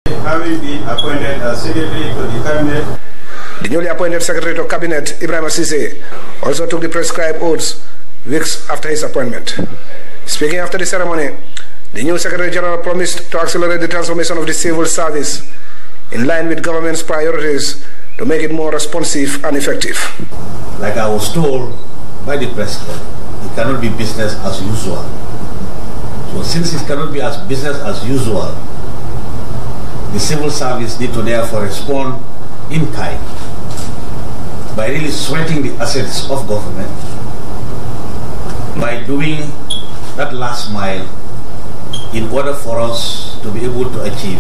Having been appointed as Secretary to the Cabinet. The newly appointed Secretary to Cabinet, Ibrahim Assise, also took the prescribed oaths weeks after his appointment. Speaking after the ceremony, the new Secretary General promised to accelerate the transformation of the civil service in line with government's priorities to make it more responsive and effective. Like I was told by the President, it cannot be business as usual. So since it cannot be as business as usual, the civil service need to therefore respond in kind by really sweating the assets of government, by doing that last mile in order for us to be able to achieve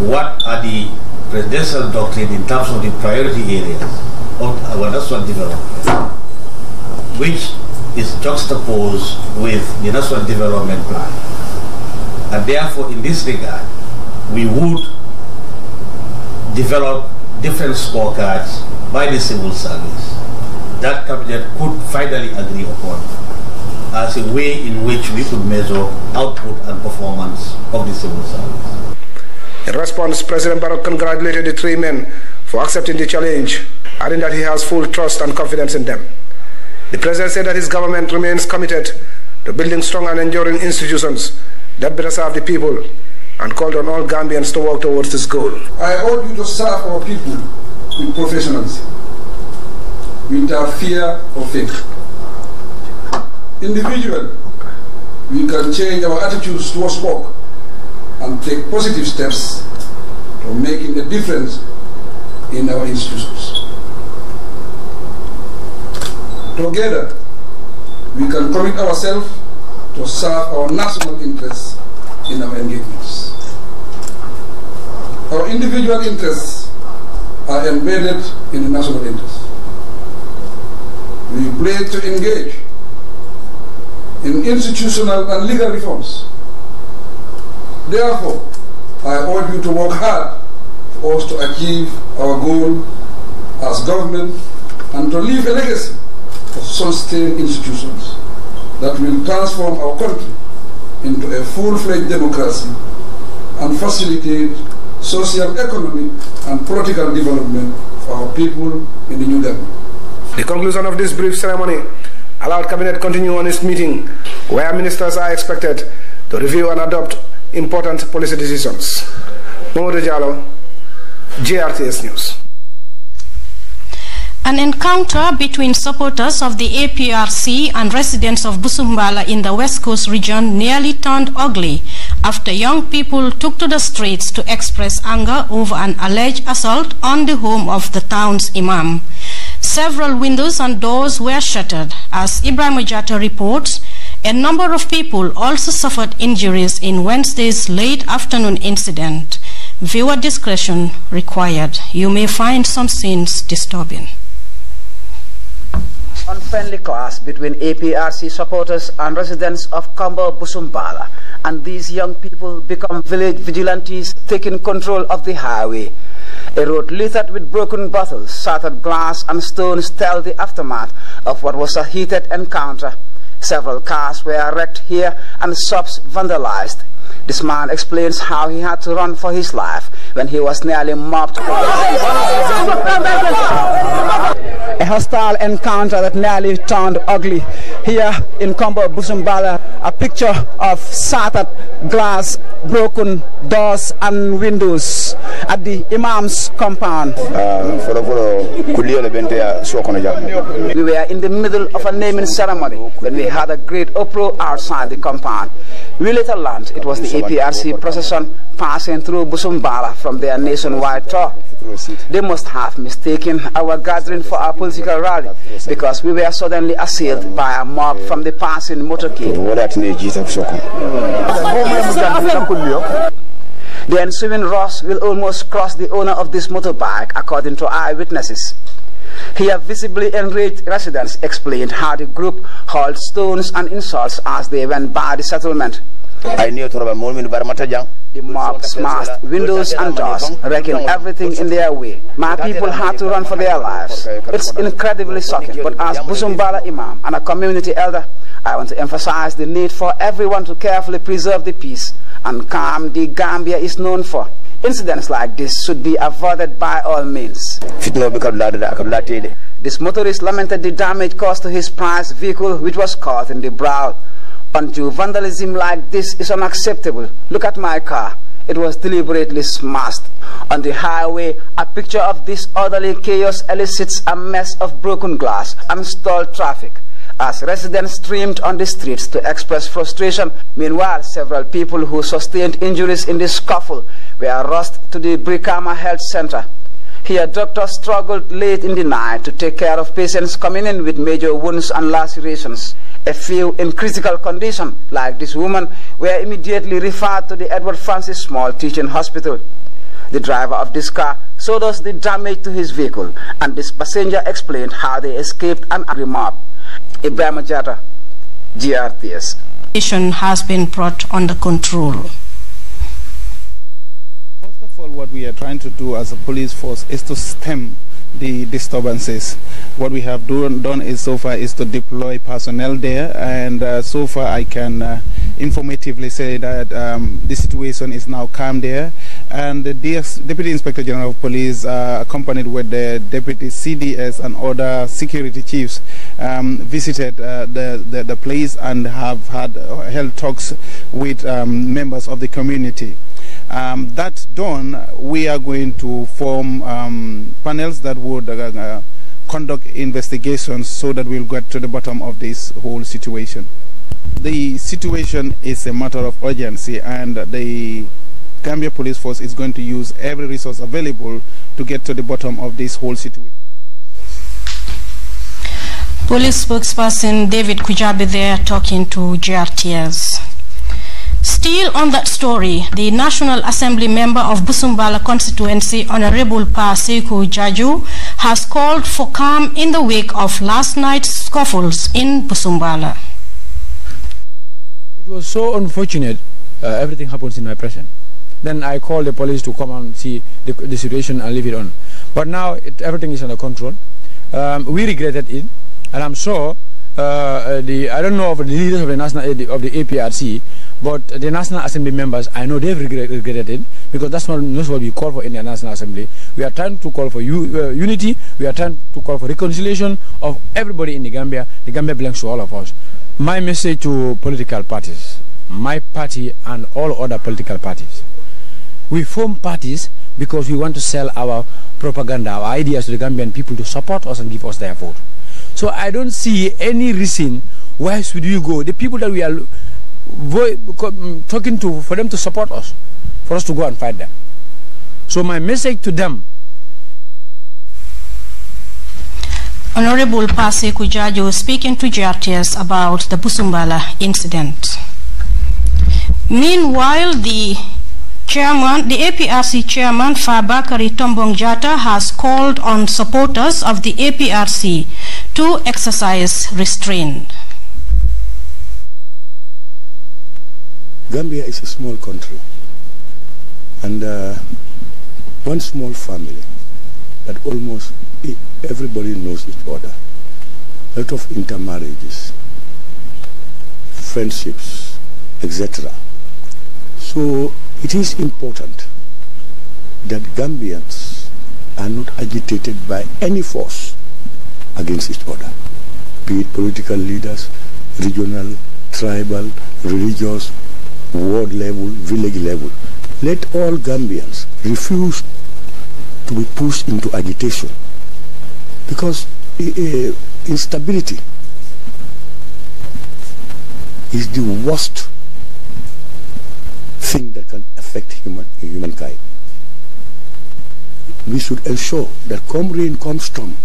what are the presidential doctrine in terms of the priority areas of our national development, which is juxtaposed with the national development plan. And therefore, in this regard, we would develop different scorecards by the civil service that Cabinet could finally agree upon as a way in which we could measure output and performance of the civil service. In response, President Barrow congratulated the three men for accepting the challenge, adding that he has full trust and confidence in them. The President said that his government remains committed to building strong and enduring institutions that better serve the people, and called on all Gambians to work towards this goal. I urge you to serve our people with professionalism, without fear or faith. Individually, we can change our attitudes towards work and take positive steps to making a difference in our institutions. Together, we can commit ourselves to serve our national interests in our engagements. Our individual interests are embedded in the national interest. We pledge to engage in institutional and legal reforms. Therefore, I urge you to work hard for us to achieve our goal as government and to leave a legacy of sustained institutions that will transform our country into a full-fledged democracy and facilitate social, economic, and political development for our people in the new Gambia. The conclusion of this brief ceremony allowed Cabinet to continue on its meeting, where ministers are expected to review and adopt important policy decisions. Mamadou Diallo, GRTS News. An encounter between supporters of the APRC and residents of Busan Bala in the West Coast region nearly turned ugly after young people took to the streets to express anger over an alleged assault on the home of the town's imam. Several windows and doors were shattered. As Ibrahim Ojata reports, a number of people also suffered injuries in Wednesday's late afternoon incident. Viewer discretion required. You may find some scenes disturbing. Unfriendly clash between APRC supporters and residents of Busan Bala, and these young people become village vigilantes taking control of the highway. A road littered with broken bottles, shattered glass and stones tell the aftermath of what was a heated encounter. Several cars were wrecked here and shops vandalized. This man explains how he had to run for his life when he was nearly mobbed. A hostile encounter that nearly turned ugly. Here in Busan Bala, a picture of shattered glass, broken doors and windows at the Imam's compound. We were in the middle of a naming ceremony when we had a great uproar outside the compound. We later learned it was the APRC procession passing through Busan Bala from their nationwide tour. They must have mistaken our gathering for our political rally because we were suddenly assailed by a mob from the passing motorcade. The ensuing rush will almost cross the owner of this motorbike, according to eyewitnesses. Here, visibly enraged residents explained how the group hurled stones and insults as they went by the settlement. The mob smashed windows and doors, wrecking everything in their way. My people had to run for their lives. It's incredibly shocking, but as Busan Bala Imam and a community elder, I want to emphasize the need for everyone to carefully preserve the peace and calm the Gambia is known for. Incidents like this should be avoided by all means. This motorist lamented the damage caused to his prized vehicle, which was caught in the brow. Undue vandalism like this is unacceptable. Look at my car. It was deliberately smashed. On the highway, a picture of this orderly chaos elicits a mess of broken glass and stalled traffic, as residents streamed on the streets to express frustration. Meanwhile, several people who sustained injuries in the scuffle were rushed to the Brikama Health Center. Here, doctors struggled late in the night to take care of patients coming in with major wounds and lacerations. A few in critical condition, like this woman, were immediately referred to the Edward Francis Small Teaching Hospital. The driver of this car showed us the damage to his vehicle, and this passenger explained how they escaped an angry mob. Ibrahim Jata, GRTS. Has been brought under control. First of all, what we are trying to do as a police force is to stem the disturbances. What we have done is so far is to deploy personnel there, and so far I can informatively say that the situation is now calm there, and the Deputy Inspector General of Police, accompanied with the Deputy CDS and other security chiefs, visited the place and have held talks with members of the community. That done, we are going to form panels that would conduct investigations so that we'll get to the bottom of this whole situation. The situation is a matter of urgency, and the Gambia Police Force is going to use every resource available to get to the bottom of this whole situation. Police spokesperson David Kujabi there talking to GRTS. Still on that story, the National Assembly member of Busan Bala constituency, Honorable Pa Sekou Jaju, has called for calm in the wake of last night's scuffles in Busan Bala. It was so unfortunate. Everything happens in my presence. Then I called the police to come and see the situation and leave it on. But now everything is under control. We regretted it, and I'm sure I don't know of the leaders of the APRC, but the National Assembly members, I know they've regretted it, because that's not what we call for in the National Assembly. We are trying to call for unity. We are trying to call for reconciliation of everybody in the Gambia. The Gambia belongs to all of us. My message to political parties, my party and all other political parties: we form parties because we want to sell our propaganda, our ideas to the Gambian people to support us and give us their vote. So I don't see any reason why should we go. The people that we are talking to, for them to support us, for us to go and fight them. So my message to them. Honorable Pa Sekou Jaju speaking to GRTS about the Busan Bala incident. Meanwhile, the APRC chairman Fabakary Tombong Jatta has called on supporters of the APRC to exercise restraint. Gambia is a small country, and one small family that almost everybody knows each other. A lot of intermarriages, friendships, etc. So it is important that Gambians are not agitated by any force against each other, be it political leaders, regional, tribal, religious, ward level, village level. Let all Gambians refuse to be pushed into agitation, because instability is the worst thing that can affect humankind. We should ensure that come rain, come storm.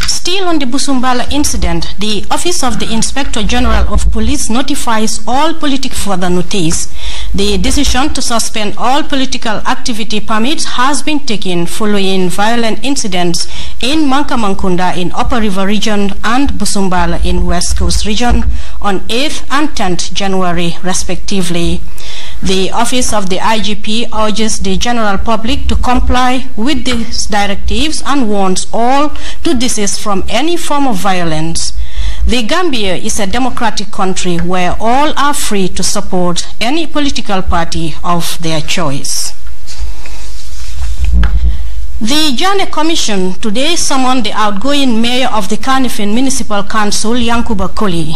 Still on the Busan Bala incident, the Office of the Inspector General of Police notifies all political further notice. The decision to suspend all political activity permits has been taken following violent incidents in Mankamankunda in Upper River Region and Busan Bala in West Coast Region on 8th and 10th January respectively. The Office of the IGP urges the general public to comply with these directives and warns all to desist from any form of violence. The Gambia is a democratic country where all are free to support any political party of their choice. The Jana Commission today summoned the outgoing mayor of the Kanifing Municipal Council, Yankuba Koli.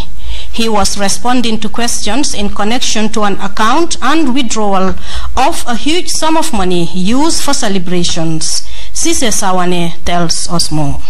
He was responding to questions in connection to an account and withdrawal of a huge sum of money used for celebrations. Sise Sawane tells us more.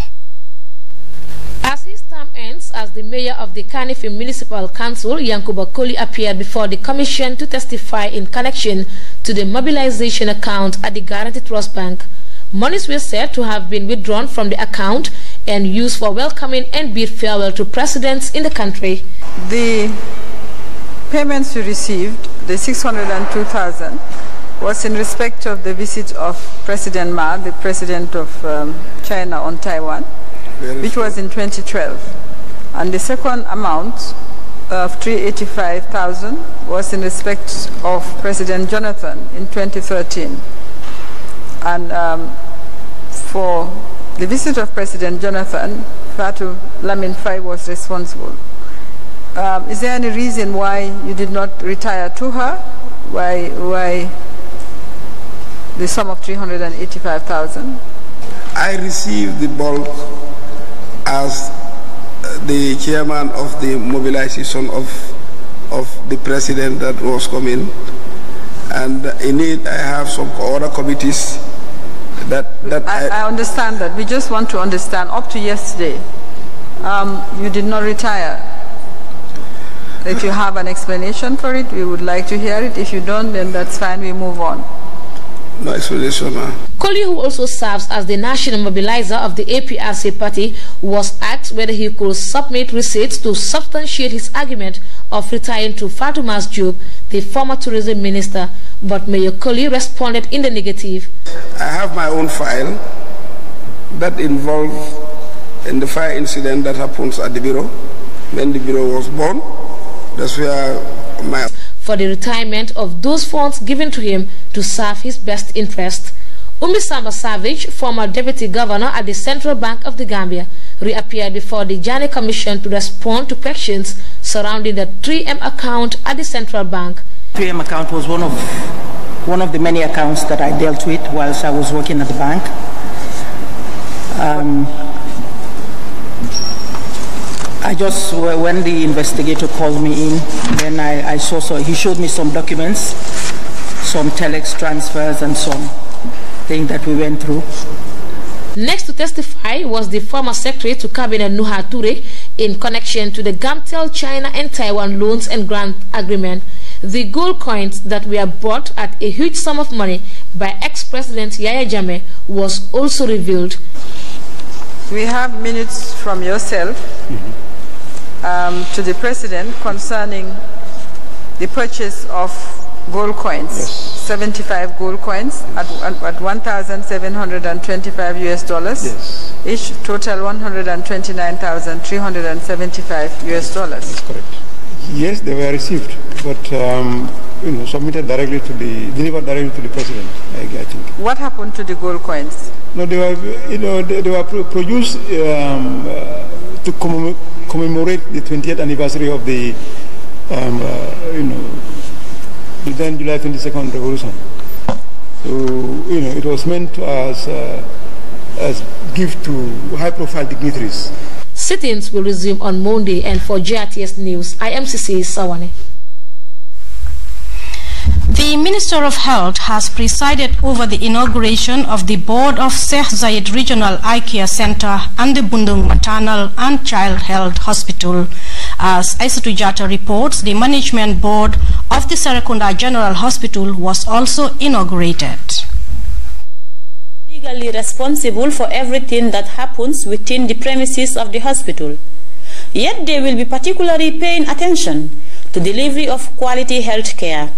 As his term ends as the mayor of the Kanifing Municipal Council, Yankuba Koli appeared before the commission to testify in connection to the mobilization account at the Guarantee Trust Bank. Monies were said to have been withdrawn from the account and used for welcoming and bid farewell to presidents in the country. The payments we received, the 602,000, was in respect of the visit of President Ma, the president of China on Taiwan, which was in 2012. And the second amount of 385,000 was in respect of President Jonathan in 2013. And for the visit of President Jonathan, Fatu Lamin Fai was responsible. Is there any reason why you did not retire to her? Why the sum of 385,000? I received the bulk as the chairman of the mobilization of the president that was coming. And in it, I have some other committees I understand that. We just want to understand, up to yesterday, you did not retire. If you have an explanation for it, we would like to hear it. If you don't, then that's fine, we move on. No explanation, ma'am. Koli, who also serves as the national mobilizer of the APRC party, was asked whether he could submit receipts to substantiate his argument of retiring to Fatuma's job, the former tourism minister, but Mayor Koli responded in the negative. I have my own file that involves in the fire incident that happens at the bureau. When the bureau was born, that's where my... For the retirement of those funds given to him to serve his best interest. Samba Savage, former deputy governor at the Central Bank of the Gambia, reappeared before the Jana Commission to respond to questions surrounding the 3M account at the Central Bank. 3M account was one of the many accounts that I dealt with whilst I was working at the bank. When the investigator called me in, then I saw, so he showed me some documents, some telex transfers and some things that we went through. Next to testify was the former secretary to Cabinet Nuha Toure in connection to the Gamtel China and Taiwan loans and grant agreement. The gold coins that were bought at a huge sum of money by ex-president Yahya Jammeh was also revealed. We have minutes from yourself to the president concerning the purchase of gold coins, yes. 75 gold coins at $1,725 US, yes. Each total $129,375 US. That's correct. Yes, they were received, but submitted directly to delivered directly to the president. I think. What happened to the gold coins? No, they were produced to commemorate the 20th anniversary of the then July 22nd revolution. So it was meant as gift to high-profile dignitaries. Sit-ins will resume on Monday, and for GRTS News, I am Sisi Sawane. The Minister of Health has presided over the inauguration of the board of Sheikh Zayed Regional Eye Care Center and the Bundung Maternal and Child Health Hospital. As Aisatu Jata reports, the management board of the Serekunda General Hospital was also inaugurated. Legally responsible for everything that happens within the premises of the hospital. Yet they will be particularly paying attention to delivery of quality health care.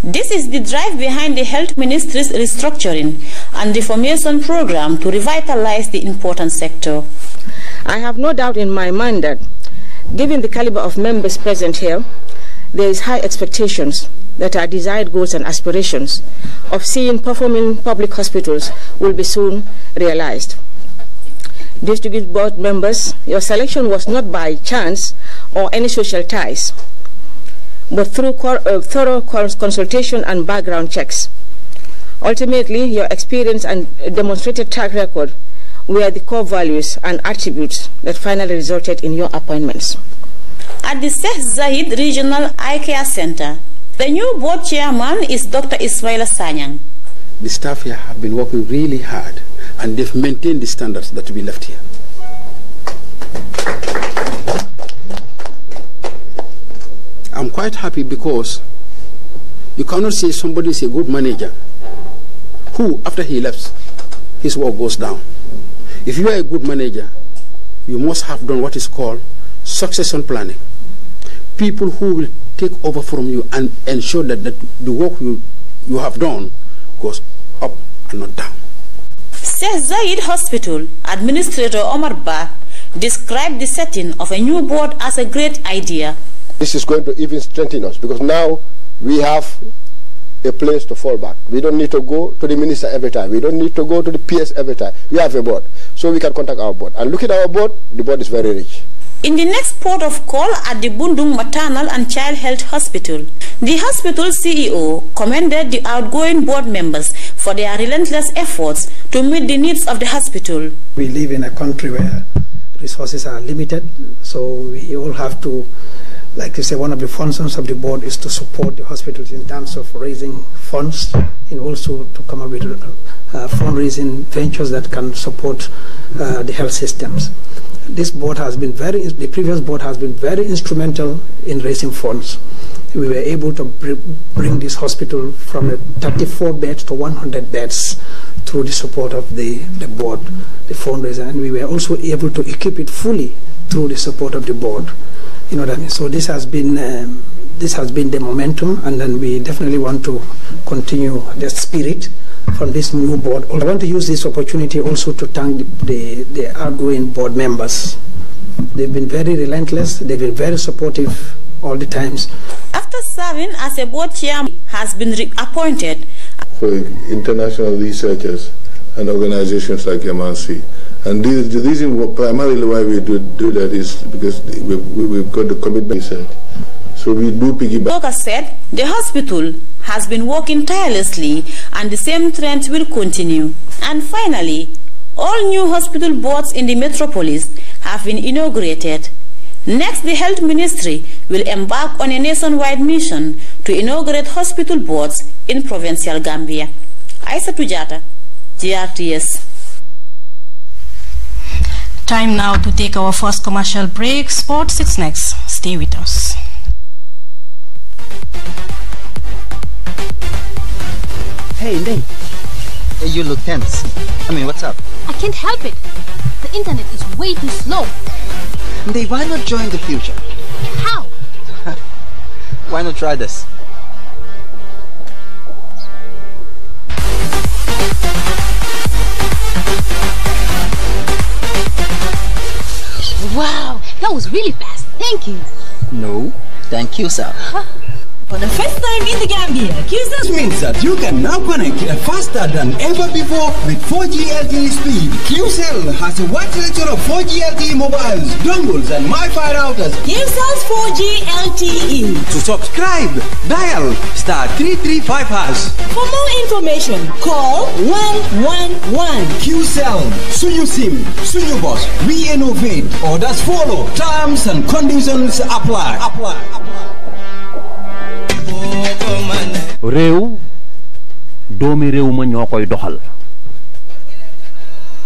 This is the drive behind the Health Ministry's restructuring and reformation program to revitalize the important sector. I have no doubt in my mind that, given the caliber of members present here, there is high expectations that our desired goals and aspirations of seeing performing public hospitals will be soon realized. Distinguished board members, your selection was not by chance or any social ties, but through thorough consultation and background checks. Ultimately, your experience and demonstrated track record were the core values and attributes that finally resulted in your appointments. At the Sheikh Zayed Regional Eye Care Center, the new board chairman is Dr. Ismaila Sanyang. The staff here have been working really hard, and they've maintained the standards that we left here. I'm quite happy because you cannot say somebody is a good manager who, after he left, his work goes down. If you are a good manager, you must have done what is called succession planning. People who will take over from you and ensure that the work you have done goes up and not down. Sheikh Zayed Hospital Administrator Omar Ba described the setting of a new board as a great idea. This is going to even strengthen us because now we have a place to fall back. We don't need to go to the minister every time. We don't need to go to the PS every time. We have a board, so we can contact our board. And look at our board, the board is very rich. In the next port of call at the Bundung Maternal and Child Health Hospital, the hospital CEO commended the outgoing board members for their relentless efforts to meet the needs of the hospital. We live in a country where resources are limited, so we all have to, like you say, one of the functions of the board is to support the hospitals in terms of raising funds and also to come up with fundraising ventures that can support the health systems. This board has been the previous board has been very instrumental in raising funds. We were able to bring this hospital from 34 beds to 100 beds through the support of the board, the fundraiser, and we were also able to equip it fully through the support of the board. You know what I mean? So this has been the momentum, and then we definitely want to continue the spirit from this new board. I want to use this opportunity also to thank the outgoing board members. They've been very relentless, they've been very supportive all the times. After serving as a board chairman, has been reappointed. For international researchers and organizations like MRC. And the reason primarily why we do that is because we've got the commitment research. So we do piggyback. Doka said the hospital has been working tirelessly and the same trend will continue. And finally, all new hospital boards in the metropolis have been inaugurated. Next, the Health Ministry will embark on a nationwide mission to inaugurate hospital boards in provincial Gambia. Aisa Tujata, GRTS. Time now to take our first commercial break. Sports is next. Stay with us. Hey, Ndeng. You look tense. I mean, what's up? I can't help it. The internet is way too slow. Ndeng, why not join the future? How? Why not try this? Wow, that was really fast. Thank you. No, thank you, sir. For the first time in the Gambia, QCell means that you can now connect faster than ever before with 4G LTE speed. QCell has a wide selection of 4G LTE mobiles, dongles and MiFi routers. QCell's 4G LTE. To subscribe, dial *335#. For more information, call 111. QCell. Sunyu SIM, Sunyu Boss. We innovate. Orders follow. Terms and conditions apply. réew doomi réew ma ñoo koy doxal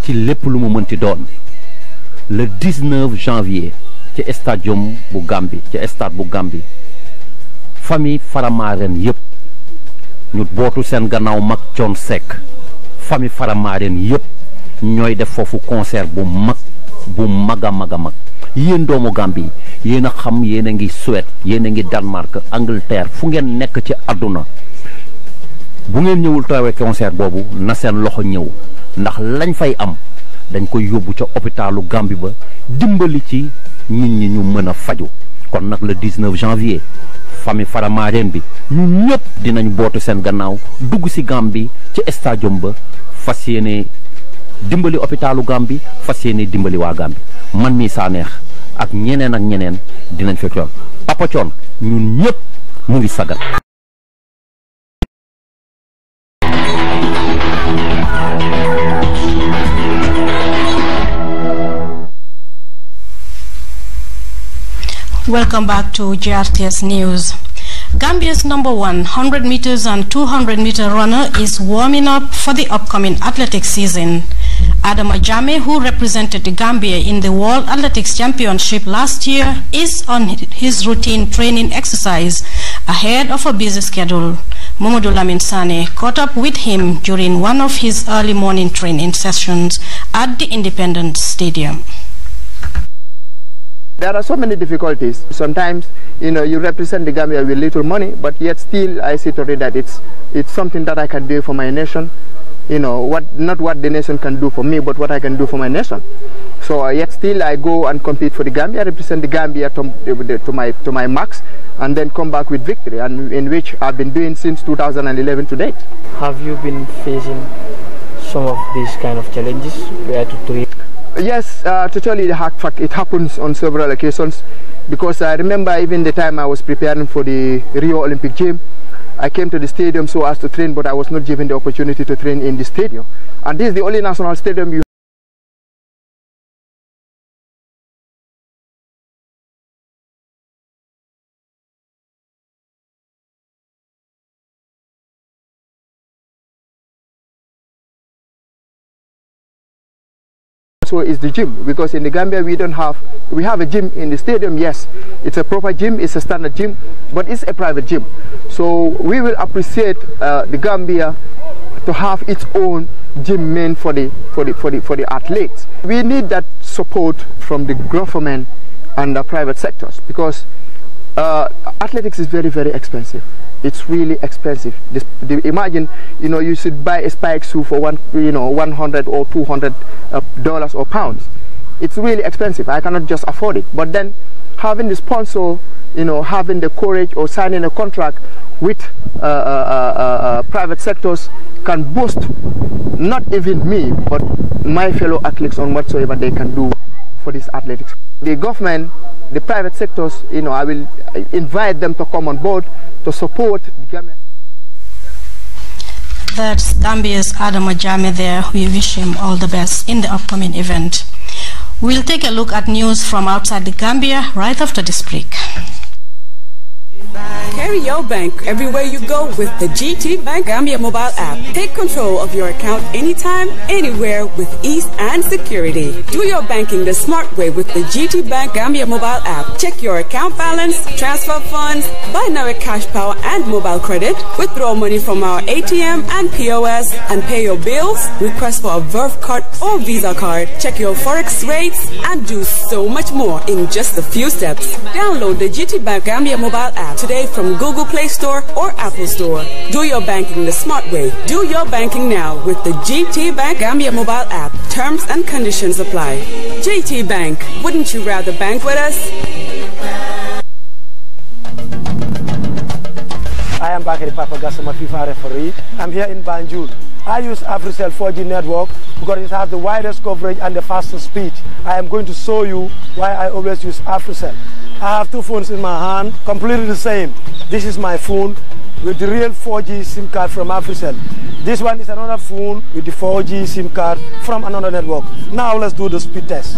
ci lépp lu mu mënti doon le 19 janvier ci stadium bu Gambie ci stade bu Gambie famille Faramaren yépp ñu bootu seen gannaaw mag Thione Seck famille Faramaren yépp ñooy def foofu concert bu maga mag yéen doomu Gambie yéen a xam yéen a ngi Suède yéen a ngi Danemark Angleterre fu ngeen nekk ci àdduna bu ngeen ñëwul teewee concert boobu na seen loxo ñëw ndax lañ fay am dañ koy yóbbu ca hôpitalu Gambie ba dimbali ci nit ñi ñu mën a faju kon nag le 19 janvier famille Faramaren bi ñun ñëpp dinañ bootu seen gannaaw dugg ci Gambie ci stadium ba fas yéene dimbali hôpitalu Gambie fas yéene dimbali waa Gambie man mii saa neex ak ñeneen dinañ fa toog Papa Thione ñun ñëpp mu ngi sagal. Welcome back to GRTS News. Gambia's number 100 meters and 200 meter runner is warming up for the upcoming athletics season. Adama Jame, who represented Gambia in the World Athletics Championship last year, is on his routine training exercise ahead of a busy schedule. Mamadou Lamin Sane caught up with him during one of his early morning training sessions at the Independence Stadium. There are so many difficulties. Sometimes, you represent the Gambia with little money, but yet still I see to it that it's something that I can do for my nation. Not what the nation can do for me, but what I can do for my nation. So yet still I go and compete for the Gambia, represent the Gambia to my max, and then come back with victory, and in which I've been doing since 2011 to date. Have you been facing some of these kind of challenges where to treat? Yes, to tell you the fact, it happens on several occasions, because I remember even the time I was preparing for the Rio Olympic Games, I came to the stadium so as to train, but I was not given the opportunity to train in the stadium. And this is the only national stadium you also is the gym, because in the Gambia we have a gym in the stadium. Yes, it's a proper gym, it's a standard gym, but it's a private gym. So we will appreciate the Gambia to have its own gym meant for the athletes. We need that support from the government and the private sectors, because athletics is very, very expensive. It's really expensive. Imagine, you should buy a spike shoe for $100 or $200 or pounds. It's really expensive. I cannot just afford it. But then having the sponsor, having the courage or signing a contract with private sectors can boost not even me, but my fellow athletes on whatsoever they can do for this athletics. The government, the private sectors, I will invite them to come on board to support the Gambia. That's Gambia's Adama Jame there. We wish him all the best in the upcoming event. We'll take a look at news from outside the Gambia right after this break. Carry your bank everywhere you go with the GT Bank Gambia mobile app. Take control of your account anytime, anywhere with ease and security. Do your banking the smart way with the GT Bank Gambia mobile app. Check your account balance, transfer funds, buy now with cash power and mobile credit, withdraw money from our ATM and POS, and pay your bills, request for a Verve card or Visa card, check your Forex rates, and do so much more in just a few steps. Download the GT Bank Gambia mobile app today from Google Play Store or Apple Store. Do your banking the smart way. Do your banking now with the GT Bank Gambia mobile app. Terms and conditions apply. GT Bank, wouldn't you rather bank with us? I am Bakari Papa Gassama, FIFA referee. I'm here in Banjul. I use AfriCell 4G network because it has the widest coverage and the fastest speed. I am going to show you why I always use AfriCell. I have two phones in my hand, completely the same. This is my phone with the real 4G SIM card from AfriCell. This one is another phone with the 4G SIM card from another network. Now let's do the speed test.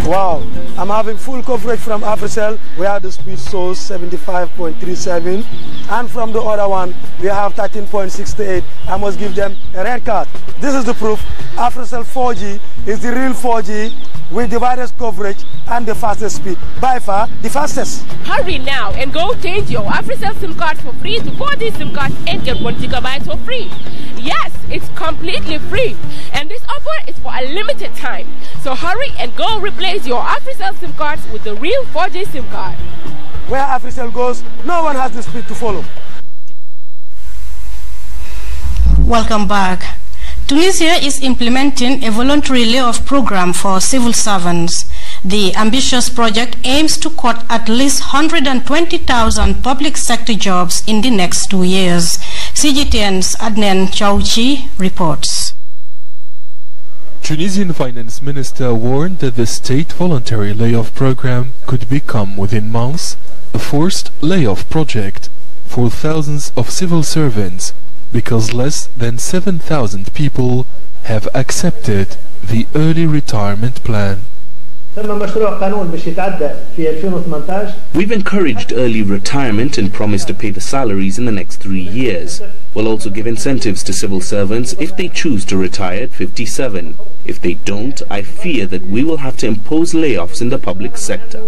Wow, I'm having full coverage from AfriCell, where the speed shows 75.37, and from the other one, we have 13.68. I must give them a red card. This is the proof. AfriCell 4G is the real 4G with the widest coverage and the fastest speed. By far, the fastest. Hurry now and go change your AfriCell SIM card for free to 4G SIM card and get 1 GB for free. Yes, it's completely free. And this offer is for a limited time. So hurry and go replace your AfriCell SIM cards with the real 4G SIM card. Where AfriCell goes, no one has the speed to follow. Welcome back. Tunisia is implementing a voluntary layoff program for civil servants. The ambitious project aims to cut at least 120,000 public sector jobs in the next 2 years. CGTN's Adnan Chauchi reports. Tunisian Finance Minister warned that the state voluntary layoff program could become within months a forced layoff project for thousands of civil servants, because less than 7,000 people have accepted the early retirement plan. We've encouraged early retirement and promised to pay the salaries in the next 3 years. We'll also give incentives to civil servants if they choose to retire at 57. If they don't, I fear that we will have to impose layoffs in the public sector.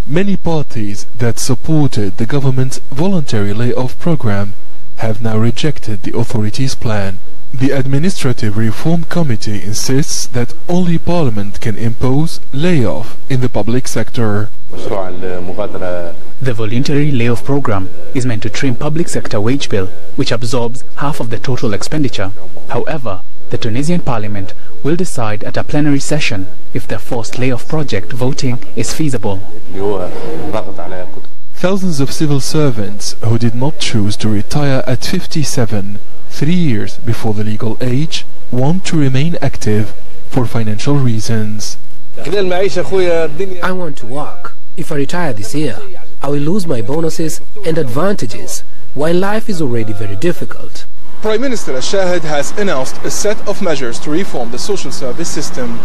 Many parties that supported the government's voluntary layoff program have now rejected the authorities' plan. The Administrative Reform Committee insists that only Parliament can impose layoff in the public sector. The voluntary layoff program is meant to trim public sector wage bill, which absorbs half of the total expenditure. However, the Tunisian Parliament will decide at a plenary session if the forced layoff project voting is feasible. Thousands of civil servants who did not choose to retire at 57, 3 years before the legal age, want to remain active for financial reasons. I want to work. If I retire this year, I will lose my bonuses and advantages, while life is already very difficult. Prime Minister Shahid has announced a set of measures to reform the social service system.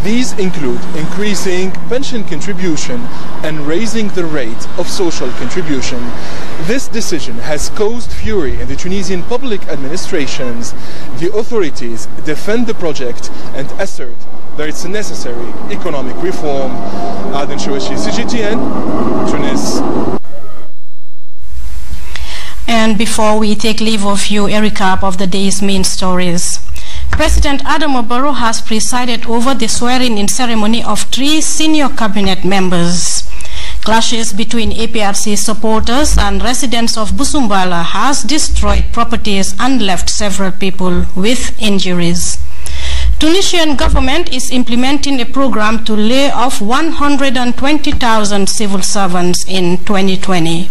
These include increasing pension contribution and raising the rate of social contribution. This decision has caused fury in the Tunisian public administrations. The authorities defend the project and assert that it's a necessary economic reform. Aden Chouachi, CGTN, Tunis. And before we take leave of you, a recap of the day's main stories. President Adama Barrow has presided over the swearing-in ceremony of 3 senior cabinet members. Clashes between APRC supporters and residents of Busan Bala has destroyed properties and left several people with injuries. Tunisian government is implementing a program to lay off 120,000 civil servants in 2020.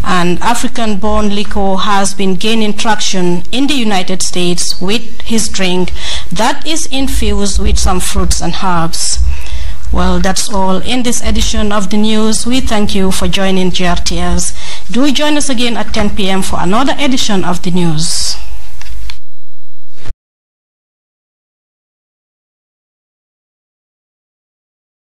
And African-born liquor has been gaining traction in the United States with his drink that is infused with some fruits and herbs. Well, that's all in this edition of the news. We thank you for joining GRTS. Do join us again at 10 p.m. for another edition of the news.